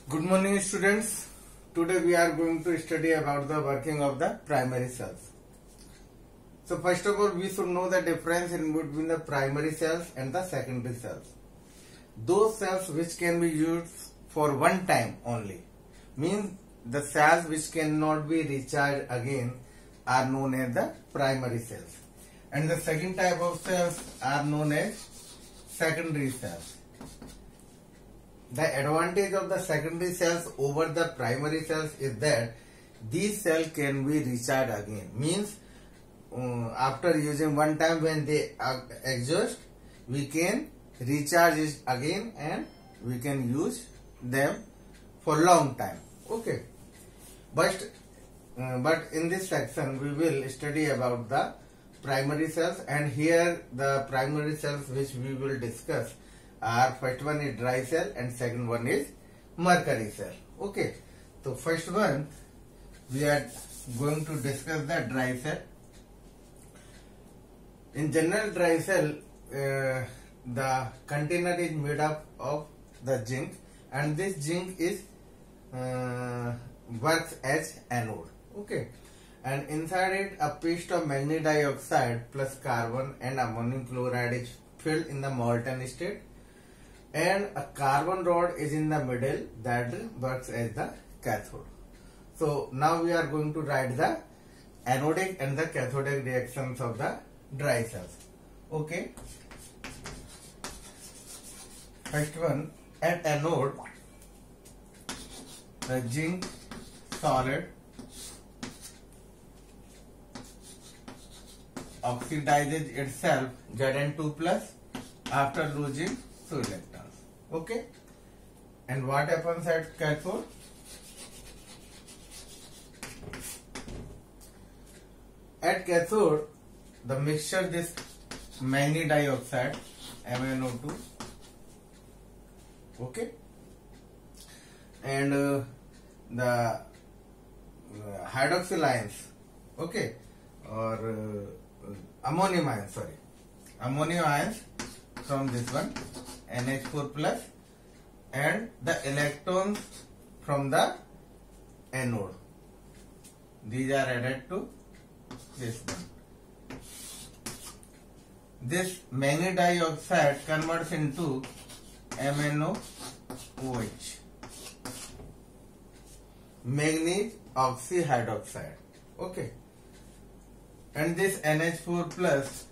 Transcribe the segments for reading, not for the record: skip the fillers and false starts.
Good morning, students. Today we are going to study about the working of the primary cells. So first of all, we should know the difference in between the primary cells and the secondary cells. Those cells which can be used for one time only, means the cells which cannot be recharged again, are known as the primary cells. And the second type of cells are known as secondary cells. The advantage of the secondary cells over the primary cells is that these cells can be recharged again. Means after using one time, when they exhaust, we can recharge it again and we can use them for long time. Okay. But in this section we will study about the primary cells, and here the primary cells which we will discuss are, first one is dry cell and second one is mercury cell. Okay, so first one we are going to discuss the dry cell. In general, dry cell, the container is made up of the zinc, and this zinc is works as anode. Okay, and inside it a paste of manganese dioxide plus carbon and ammonium chloride is filled in the molten state, and a carbon rod is in the middle that works as the cathode. So now we are going to write the anodic and the cathodic reactions of the dry cells. Okay. First one, at anode, the zinc solid oxidizes itself Zn2 plus after losing 2 electrons. Okay, and what happens at cathode? At cathode, the mixture, this manganese dioxide MnO2, okay, and the hydroxyl ions, okay, or ammonium ions, ammonium ions from this one NH4 plus, and the electrons from the anode, these are added to this one. This manganese dioxide converts into MnOH, manganese oxyhydroxide. Okay, and this NH4 plus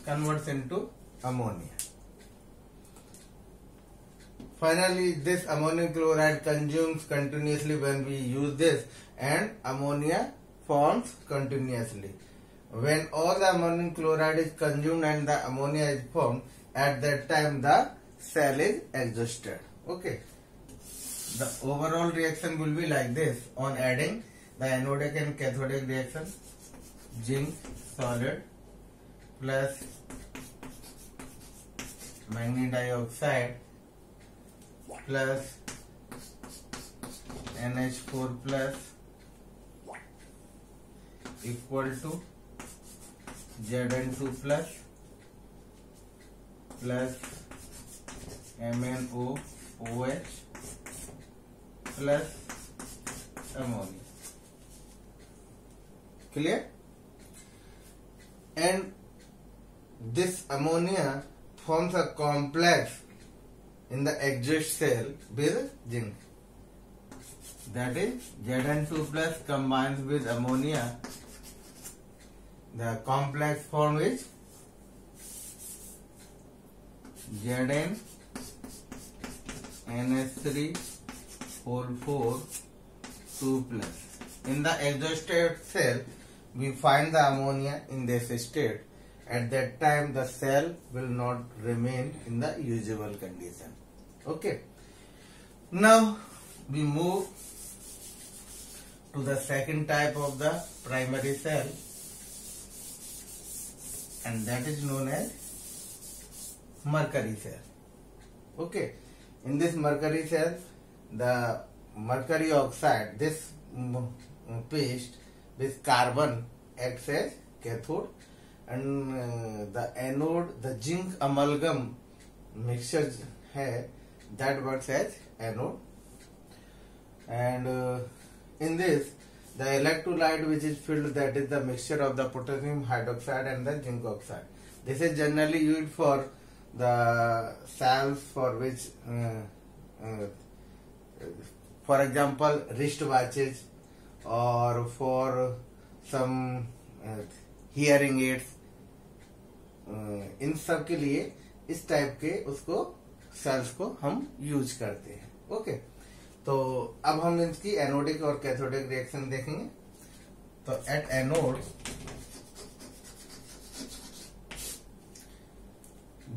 converts into ammonia. Finally, this ammonium chloride consumes continuously when we use this, and ammonia forms continuously. When all the ammonium chloride is consumed and the ammonia is formed, at that time the cell is exhausted. Okay. The overall reaction will be like this on adding the anodic and cathodic reaction. Zinc solid plus manganese dioxide plus NH4 plus equal to Zn2 plus MnOH plus ammonia. Clear? And this ammonia forms a complex in the exhaust cell with zinc. That is, Zn2 plus combines with ammonia. The complex form is Zn NH3 whole 4 2 plus. In the exhausted cell, we find the ammonia in this state. At that time, the cell will not remain in the usual condition. Okay. Now we move to the second type of the primary cell, and that is known as mercury cell. Okay. In this mercury cell, the mercury oxide, this paste with carbon, acts as cathode, and the anode, the zinc amalgam mixture है that works as anode. And in this, the electrolyte which is filled, that is the mixture of the potassium hydroxide and the zinc oxide. This is generally used for the salves for which, for example, wrist watches, or for some hearing aids. इन सब के लिए इस type के उसको sales को हम use करते हैं. ओके, तो अब हम इसकी एनोडिक और कैथोडिक रिएक्शन देखेंगे. तो at anode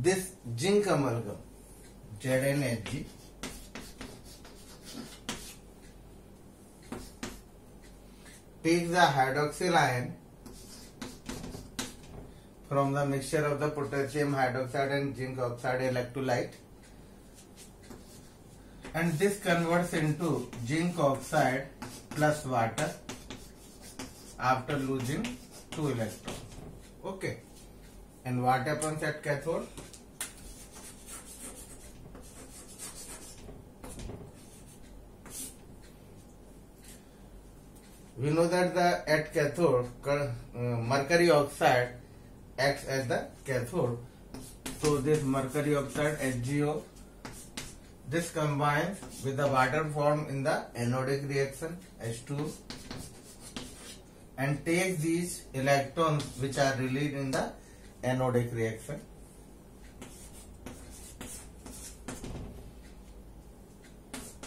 this zinc amalgam ZnHg takes the hydroxyl ion from the mixture of the potassium hydroxide and zinc oxide electrolyte, and this converts into zinc oxide plus water after losing 2 electrons. Okay, and what happens at cathode? We know that at cathode mercury oxide acts as the cathode. So this mercury oxide HgO, this combines with the water formed in the anodic reaction H2, and takes these electrons which are released in the anodic reaction.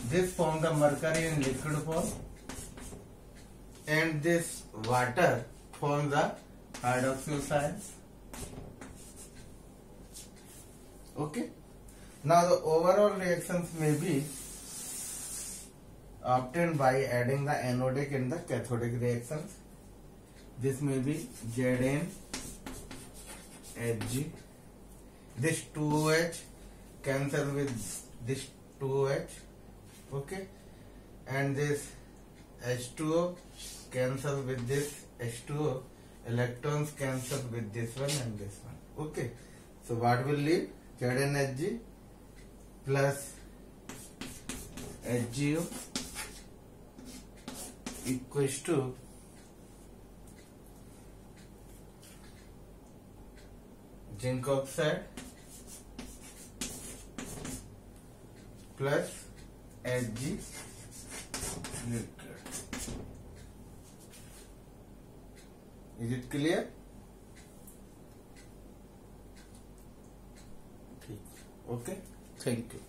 This forms the mercury in liquid form, and this water forms the hydroxyl ions. Okay. Now the overall reactions may be obtained by adding the anodic and the cathodic reactions. This may be ZnHg. This 2OH cancels with this 2OH. Okay. And this H2O cancels with this H2O. Electrons cancel with this one and this one. Okay. So what will leave? ZnHg plus HgO equals to zinc oxide plus Hg liquid. Is it clear? Okay, thank you.